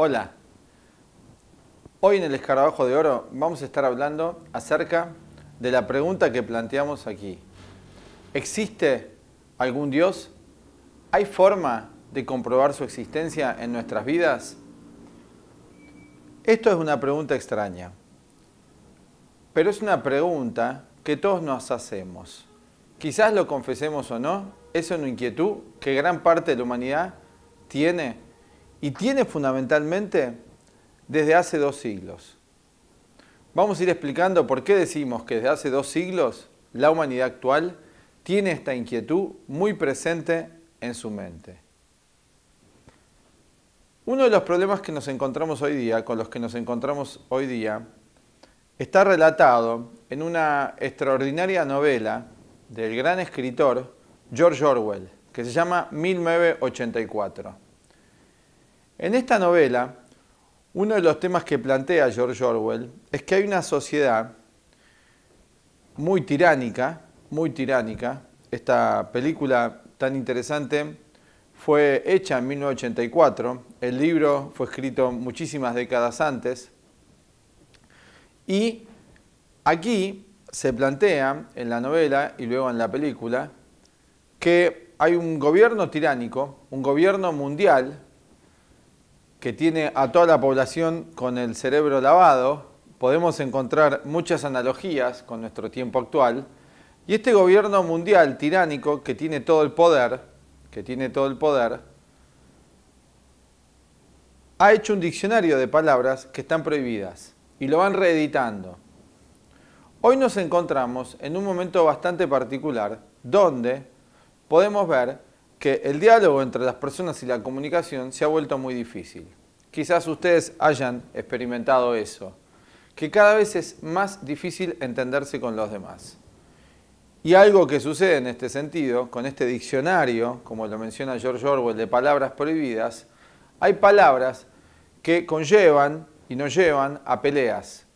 Hola, hoy en el Escarabajo de Oro vamos a estar hablando acerca de la pregunta que planteamos aquí. ¿Existe algún Dios? ¿Hay forma de comprobar su existencia en nuestras vidas? Esto es una pregunta extraña, pero es una pregunta que todos nos hacemos. Quizás lo confesemos o no, es una inquietud que gran parte de la humanidad tiene, y tiene fundamentalmente desde hace 2 siglos. Vamos a ir explicando por qué decimos que desde hace 2 siglos la humanidad actual tiene esta inquietud muy presente en su mente. Uno de los problemas que nos encontramos hoy día, con los que nos encontramos hoy día, está relatado en una extraordinaria novela del gran escritor George Orwell, que se llama 1984. En esta novela, uno de los temas que plantea George Orwell es que hay una sociedad muy tiránica. Esta película tan interesante fue hecha en 1984, el libro fue escrito muchísimas décadas antes, y aquí se plantea en la novela y luego en la película que hay un gobierno tiránico, un gobierno mundial que tiene a toda la población con el cerebro lavado. Podemos encontrar muchas analogías con nuestro tiempo actual. Y este gobierno mundial tiránico que tiene todo el poder, ha hecho un diccionario de palabras que están prohibidas y lo van reeditando. Hoy nos encontramos en un momento bastante particular donde podemos ver que el diálogo entre las personas y la comunicación se ha vuelto muy difícil. Quizás ustedes hayan experimentado eso, que cada vez es más difícil entenderse con los demás. Y algo que sucede en este sentido, con este diccionario, como lo menciona George Orwell, de palabras prohibidas, hay palabras que conllevan y nos llevan a peleas,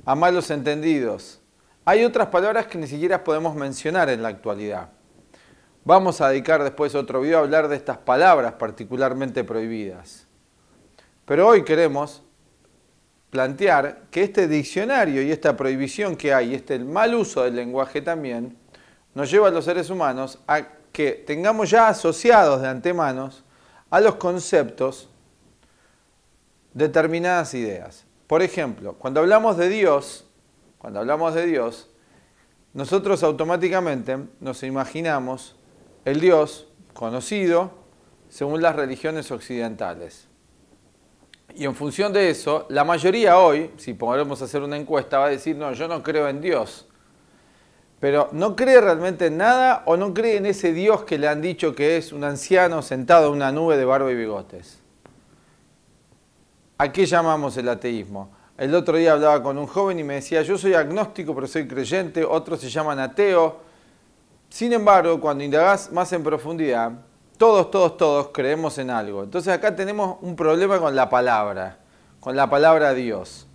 a malos entendidos. Hay otras palabras que ni siquiera podemos mencionar en la actualidad. Vamos a dedicar después otro video a hablar de estas palabras particularmente prohibidas. Pero hoy queremos plantear que este diccionario y esta prohibición que hay, el mal uso del lenguaje también, nos lleva a los seres humanos a que tengamos ya asociados de antemano a los conceptos determinadas ideas. Por ejemplo, cuando hablamos de Dios, nosotros automáticamente nos imaginamos el Dios conocido según las religiones occidentales. Y en función de eso, la mayoría hoy, si podemos hacer una encuesta, va a decir, no, yo no creo en Dios. Pero ¿no cree realmente en nada o no cree en ese Dios que le han dicho que es un anciano sentado en una nube de barba y bigotes? ¿A qué llamamos el ateísmo? El otro día hablaba con un joven y me decía, yo soy agnóstico pero soy creyente, otros se llaman ateo. Sin embargo, cuando indagás más en profundidad, todos creemos en algo. Entonces acá tenemos un problema con la palabra Dios.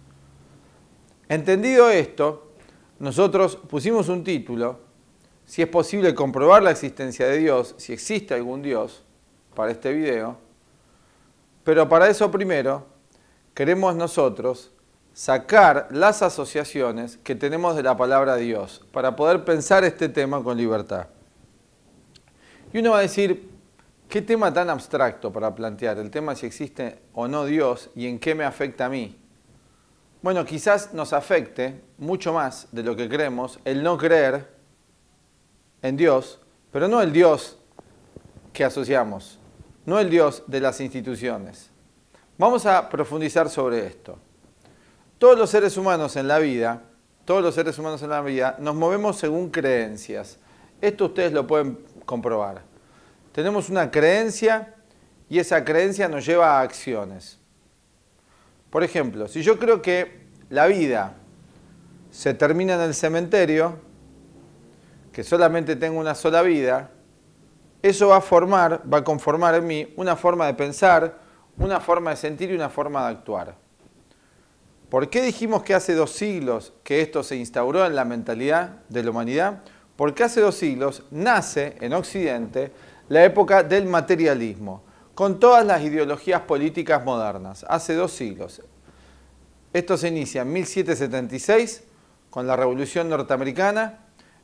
Entendido esto, nosotros pusimos un título, si es posible comprobar la existencia de Dios, si existe algún Dios, para este video. Pero para eso primero, queremos nosotros sacar las asociaciones que tenemos de la palabra Dios para poder pensar este tema con libertad. Y uno va a decir, ¿qué tema tan abstracto para plantear? El tema si existe o no Dios y en qué me afecta a mí. Bueno, quizás nos afecte mucho más de lo que creemos el no creer en Dios, pero no el Dios que asociamos, no el Dios de las instituciones. Vamos a profundizar sobre esto. Todos los seres humanos en la vida nos movemos según creencias. Esto ustedes lo pueden comprobar. Tenemos una creencia y esa creencia nos lleva a acciones. Por ejemplo, si yo creo que la vida se termina en el cementerio, que solamente tengo una sola vida, eso va a conformar en mí una forma de pensar, una forma de sentir y una forma de actuar. ¿Por qué dijimos que hace 2 siglos que esto se instauró en la mentalidad de la humanidad? Porque hace 2 siglos nace en Occidente la época del materialismo. con todas las ideologías políticas modernas, hace 2 siglos. Esto se inicia en 1776 con la Revolución Norteamericana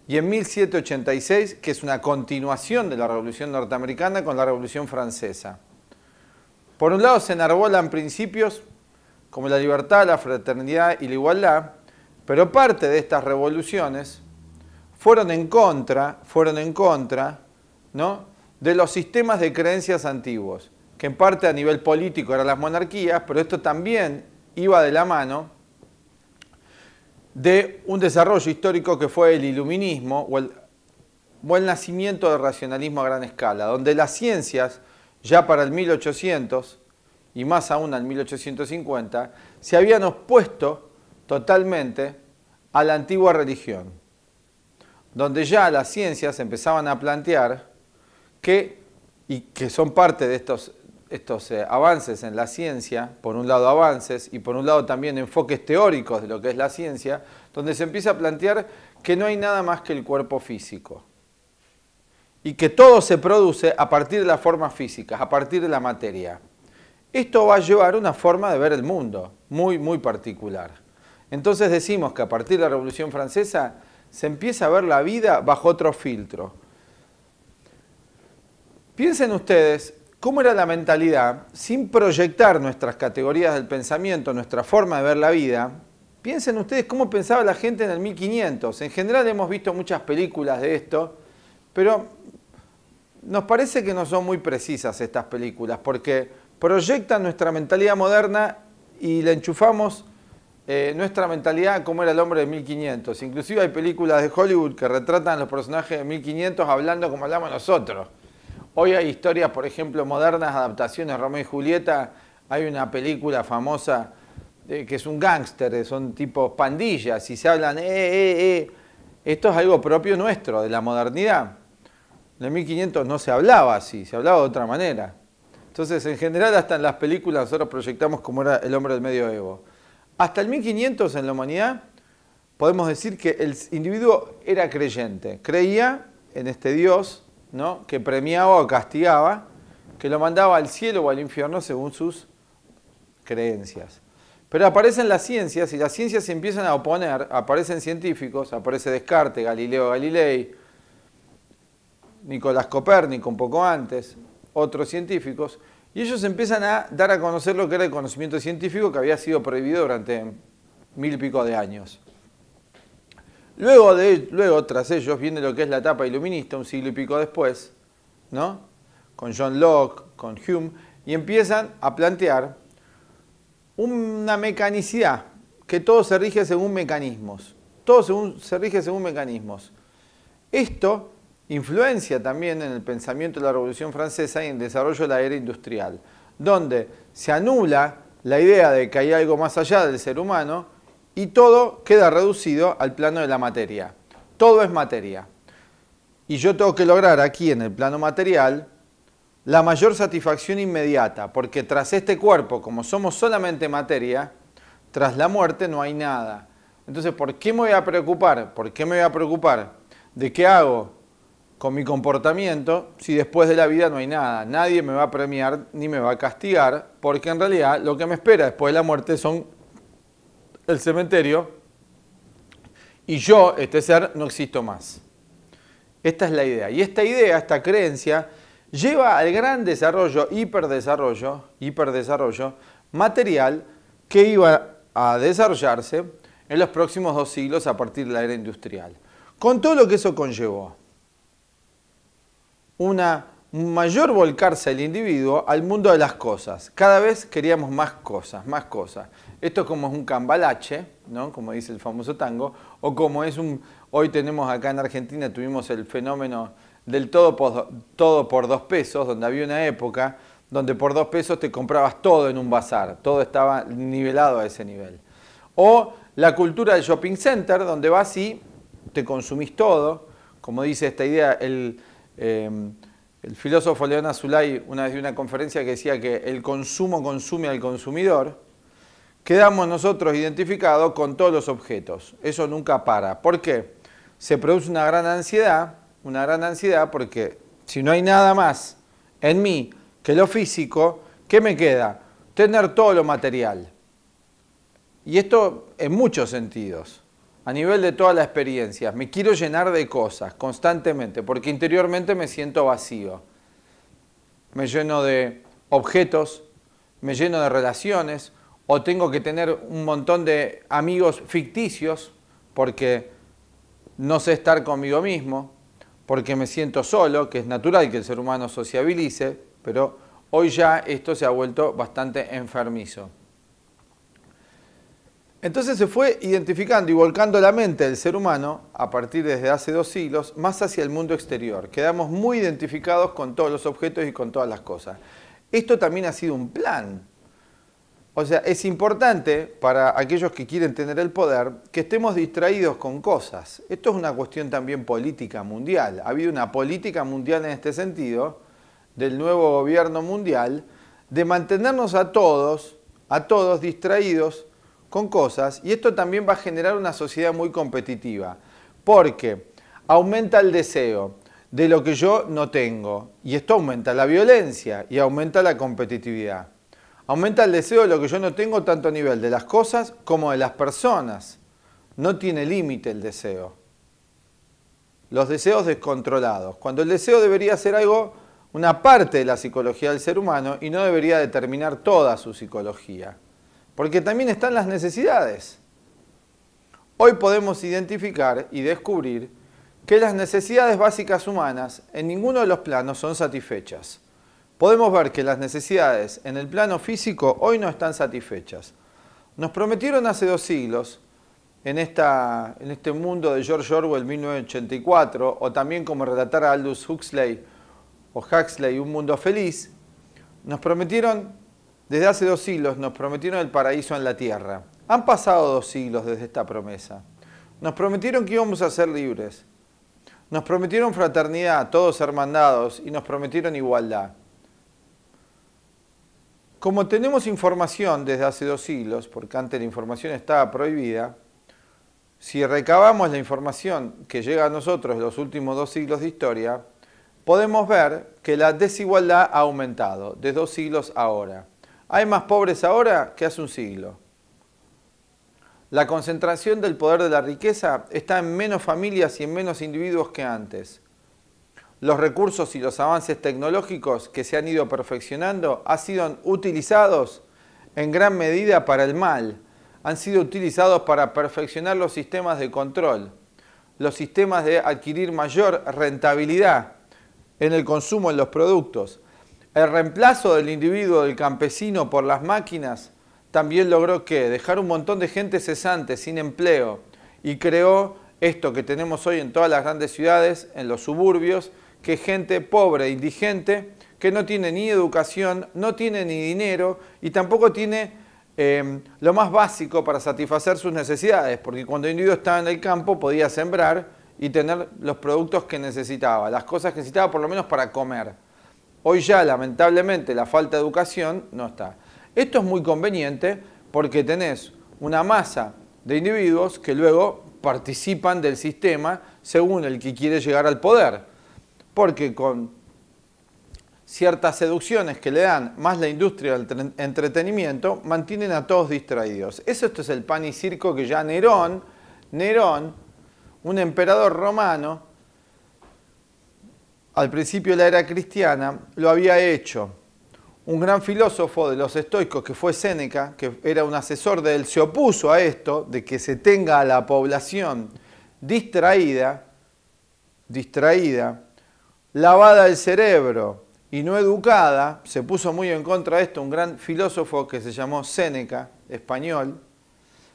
y en 1786, que es una continuación de la Revolución Norteamericana, con la Revolución Francesa. Por un lado se enarbolan principios como la libertad, la fraternidad y la igualdad, pero parte de estas revoluciones fueron en contra, ¿no?, de los sistemas de creencias antiguos, que en parte a nivel político eran las monarquías, pero esto también iba de la mano de un desarrollo histórico que fue el iluminismo o el nacimiento del racionalismo a gran escala, donde las ciencias ya para el 1800 y más aún al 1850 se habían opuesto totalmente a la antigua religión, donde ya las ciencias empezaban a plantear que son parte de estos avances en la ciencia, por un lado avances y por un lado también enfoques teóricos de lo que es la ciencia, donde se empieza a plantear que no hay nada más que el cuerpo físico y que todo se produce a partir de las formas físicas, a partir de la materia. Esto va a llevar una forma de ver el mundo muy, muy particular. Entonces decimos que a partir de la Revolución Francesa se empieza a ver la vida bajo otro filtro. Piensen ustedes cómo era la mentalidad sin proyectar nuestras categorías del pensamiento, nuestra forma de ver la vida. Piensen ustedes cómo pensaba la gente en el 1500. En general hemos visto muchas películas de esto, pero nos parece que no son muy precisas estas películas, porque proyectan nuestra mentalidad moderna y le enchufamos nuestra mentalidad como era el hombre de 1500. Inclusive hay películas de Hollywood que retratan a los personajes de 1500 hablando como hablamos nosotros. Hoy hay historias, por ejemplo, modernas, adaptaciones, Romeo y Julieta. Hay una película famosa que es un gángster, son tipos pandillas y se hablan, Esto es algo propio nuestro, de la modernidad. En el 1500 no se hablaba así, se hablaba de otra manera. Entonces, en general, hasta en las películas nosotros proyectamos como era el hombre del medioevo. Hasta el 1500 en la humanidad podemos decir que el individuo era creyente, creía en este Dios, ¿no?, que premiaba o castigaba, que lo mandaba al cielo o al infierno según sus creencias. Pero aparecen las ciencias y las ciencias se empiezan a oponer, aparecen científicos, aparece Descartes, Galileo Galilei, Nicolás Copérnico un poco antes, otros científicos, y ellos empiezan a dar a conocer lo que era el conocimiento científico que había sido prohibido durante 1000 y pico de años. Luego, tras ellos, viene lo que es la etapa iluminista, un siglo y pico después, ¿no?, con John Locke, con Hume, y empiezan a plantear una mecanicidad, que todo se rige según mecanismos. Todo se rige según mecanismos. Esto influencia también en el pensamiento de la Revolución Francesa y en el desarrollo de la era industrial, donde se anula la idea de que hay algo más allá del ser humano y todo queda reducido al plano de la materia. Todo es materia. Y yo tengo que lograr aquí, en el plano material, la mayor satisfacción inmediata, porque tras este cuerpo, como somos solamente materia, tras la muerte no hay nada. Entonces, ¿por qué me voy a preocupar? ¿Por qué me voy a preocupar de qué hago con mi comportamiento si después de la vida no hay nada? Nadie me va a premiar ni me va a castigar, porque en realidad lo que me espera después de la muerte son el cementerio y yo, este ser, no existo más. Esta es la idea. Y esta idea, esta creencia, lleva al gran desarrollo, hiperdesarrollo material que iba a desarrollarse en los próximos 2 siglos a partir de la era industrial. Con todo lo que eso conllevó. Un mayor volcarse del individuo al mundo de las cosas. Cada vez queríamos más cosas, más cosas. Esto como es un cambalache, ¿no?, como dice el famoso tango, o como es hoy tenemos acá en Argentina, tuvimos el fenómeno del todo por 2 pesos, donde había una época donde por 2 pesos te comprabas todo en un bazar, todo estaba nivelado a ese nivel. O la cultura del shopping center, donde vas y te consumís todo, como dice esta idea, el filósofo León Azulay una vez dio una conferencia que decía que el consumo consume al consumidor. Quedamos nosotros identificados con todos los objetos. Eso nunca para. ¿Por qué? Se produce una gran ansiedad porque si no hay nada más en mí que lo físico, ¿qué me queda? Tener todo lo material. Y esto en muchos sentidos, a nivel de todas las experiencias. Me quiero llenar de cosas constantemente, porque interiormente me siento vacío. Me lleno de objetos, me lleno de relaciones, o tengo que tener un montón de amigos ficticios, porque no sé estar conmigo mismo, porque me siento solo, que es natural que el ser humano sociabilice, pero hoy ya esto se ha vuelto bastante enfermizo. Entonces se fue identificando y volcando la mente del ser humano, a partir desde hace 2 siglos, más hacia el mundo exterior. Quedamos muy identificados con todos los objetos y con todas las cosas. Esto también ha sido un plan. O sea, es importante para aquellos que quieren tener el poder que estemos distraídos con cosas. Esto es una cuestión también política mundial. Ha habido una política mundial en este sentido, del nuevo gobierno mundial, de mantenernos a todos distraídos con cosas, y esto también va a generar una sociedad muy competitiva, porque aumenta el deseo de lo que yo no tengo, y esto aumenta la violencia y aumenta la competitividad. Aumenta el deseo de lo que yo no tengo tanto a nivel de las cosas como de las personas. No tiene límite el deseo. Los deseos descontrolados, cuando el deseo debería ser algo, una parte de la psicología del ser humano, y no debería determinar toda su psicología. Porque también están las necesidades. Hoy podemos identificar y descubrir que las necesidades básicas humanas en ninguno de los planos son satisfechas. Podemos ver que las necesidades en el plano físico hoy no están satisfechas. Nos prometieron hace 2 siglos, en este mundo de George Orwell 1984, o también como relatara Aldous Huxley, Un mundo feliz, nos prometieron. Desde hace 2 siglos nos prometieron el paraíso en la tierra. Han pasado 2 siglos desde esta promesa. Nos prometieron que íbamos a ser libres. Nos prometieron fraternidad, todos hermandados, y nos prometieron igualdad. Como tenemos información desde hace 2 siglos, porque antes la información estaba prohibida, si recabamos la información que llega a nosotros en los últimos 2 siglos de historia, podemos ver que la desigualdad ha aumentado de 2 siglos a ahora. Hay más pobres ahora que hace 1 siglo. La concentración del poder de la riqueza está en menos familias y en menos individuos que antes. Los recursos y los avances tecnológicos que se han ido perfeccionando han sido utilizados en gran medida para el mal. Han sido utilizados para perfeccionar los sistemas de control, los sistemas de adquirir mayor rentabilidad en el consumo de los productos. El reemplazo del individuo, del campesino por las máquinas, también logró que dejar un montón de gente cesante, sin empleo, y creó esto que tenemos hoy en todas las grandes ciudades, en los suburbios, que es gente pobre, indigente, que no tiene ni educación, no tiene ni dinero y tampoco tiene lo más básico para satisfacer sus necesidades, porque cuando el individuo estaba en el campo podía sembrar y tener los productos que necesitaba, las cosas que necesitaba por lo menos para comer. Hoy ya, lamentablemente, la falta de educación no está. Esto es muy conveniente porque tenés una masa de individuos que luego participan del sistema según el que quiere llegar al poder. Porque con ciertas seducciones que le dan más la industria del entretenimiento, mantienen a todos distraídos. Esto es el pan y circo que ya Nerón, un emperador romano, al principio de la era cristiana, lo había hecho. Un gran filósofo de los estoicos, que fue Séneca, que era un asesor de él, se opuso a esto, de que se tenga a la población distraída, lavada el cerebro y no educada. Se puso muy en contra de esto un gran filósofo que se llamó Séneca, español,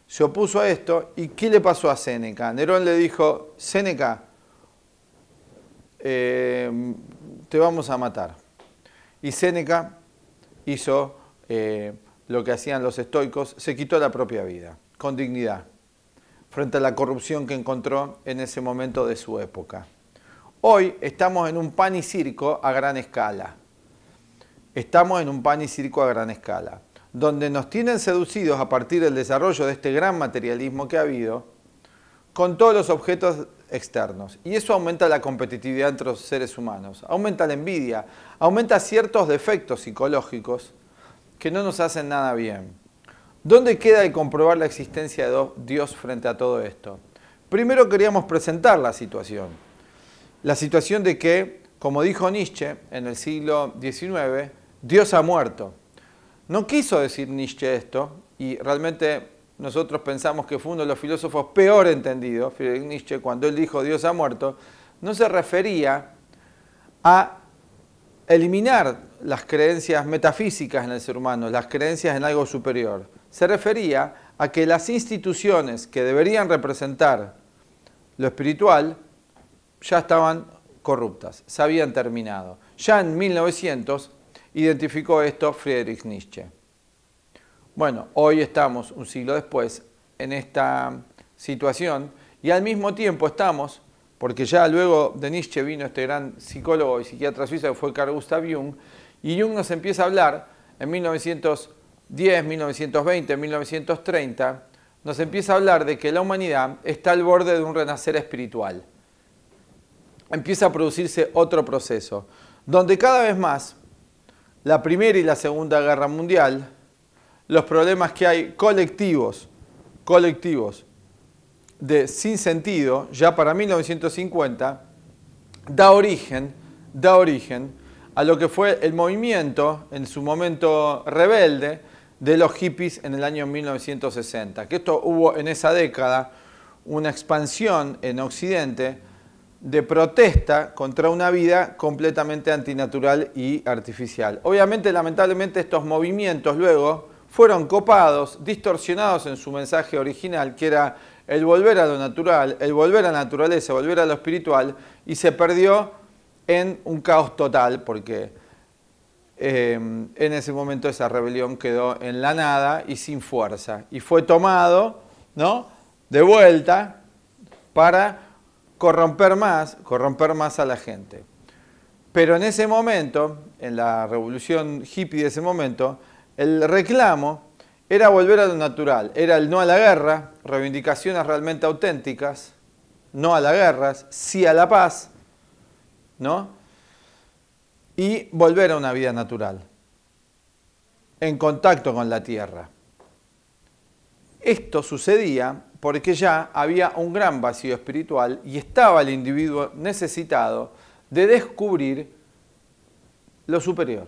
se opuso a esto. ¿Y qué le pasó a Séneca? Nerón le dijo: Séneca, te vamos a matar. Y Séneca hizo lo que hacían los estoicos, se quitó la propia vida, con dignidad, frente a la corrupción que encontró en ese momento de su época. Hoy estamos en un pan y circo a gran escala. Estamos en un pan y circo a gran escala, donde nos tienen seducidos a partir del desarrollo de este gran materialismo que ha habido, con todos los objetos externos. Y eso aumenta la competitividad entre los seres humanos, aumenta la envidia, aumenta ciertos defectos psicológicos que no nos hacen nada bien. ¿Dónde queda el comprobar la existencia de Dios frente a todo esto? Primero queríamos presentar la situación de que, como dijo Nietzsche en el siglo XIX, Dios ha muerto. No quiso decir Nietzsche esto, y realmente nosotros pensamos que fue uno de los filósofos peor entendidos, Friedrich Nietzsche, cuando él dijo Dios ha muerto, no se refería a eliminar las creencias metafísicas en el ser humano, las creencias en algo superior. Se refería a que las instituciones que deberían representar lo espiritual ya estaban corruptas, se habían terminado. Ya en 1900 identificó esto Friedrich Nietzsche. Bueno, hoy estamos, un siglo después, en esta situación y al mismo tiempo estamos, porque ya luego de Nietzsche vino este gran psicólogo y psiquiatra suizo que fue Carl Gustav Jung, y Jung nos empieza a hablar en 1910, 1920, 1930, nos empieza a hablar de que la humanidad está al borde de un renacer espiritual. Empieza a producirse otro proceso, donde cada vez más la Primera y la Segunda Guerra Mundial, los problemas que hay colectivos de sinsentido, ya para 1950, da origen a lo que fue el movimiento, en su momento rebelde, de los hippies en el año 1960. Que esto hubo en esa década una expansión en Occidente de protesta contra una vida completamente antinatural y artificial. Obviamente, lamentablemente, estos movimientos luego fueron copados, distorsionados en su mensaje original, que era el volver a lo natural, el volver a la naturaleza, volver a lo espiritual, y se perdió en un caos total, porque en ese momento esa rebelión quedó en la nada y sin fuerza, y fue tomado, ¿no?, de vuelta para corromper más a la gente. Pero en ese momento, en la revolución hippie de ese momento, el reclamo era volver a lo natural, era el no a la guerra, reivindicaciones realmente auténticas, no a las guerras, sí a la paz, ¿no?, y volver a una vida natural, en contacto con la tierra. Esto sucedía porque ya había un gran vacío espiritual y estaba el individuo necesitado de descubrir lo superior.